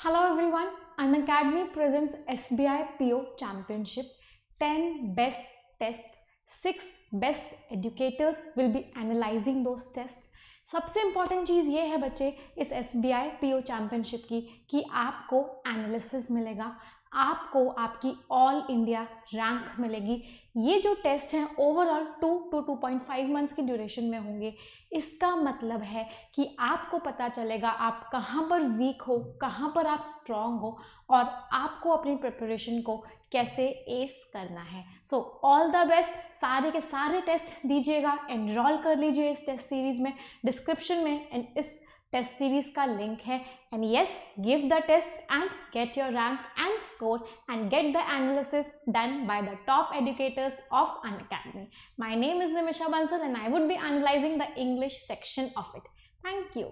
Hello everyone, Unacademy presents SBI PO Championship. 10 best tests, 6 best educators will be analyzing those tests. सबसे important चीज़ ये है बच्चे इस SBI PO championship की कि आपको एनालिसिस मिलेगा, आपको आपकी ऑल इंडिया रैंक मिलेगी। ये जो टेस्ट हैं ओवरऑल 2 to 2.5 मंथ्स की ड्यूरेशन में होंगे। इसका मतलब है कि आपको पता चलेगा आप कहाँ पर वीक हो, कहाँ पर आप स्ट्रॉन्ग हो और आपको अपनी प्रिपरेशन को कैसे एस करना है। So all the best. सारे के सारे टेस्ट दीजिएगा, एनरोल कर लीजिए इस टेस्ट सीरीज़ में। डिस्क्रिप्शन में एंड इस टेस्ट सीरीज का लिंक है। And yes, give the test and get your rank and score and get the analysis done by the top educators of Unacademy. My name is Nimisha Bansal and I would be analyzing the English section of it. Thank you.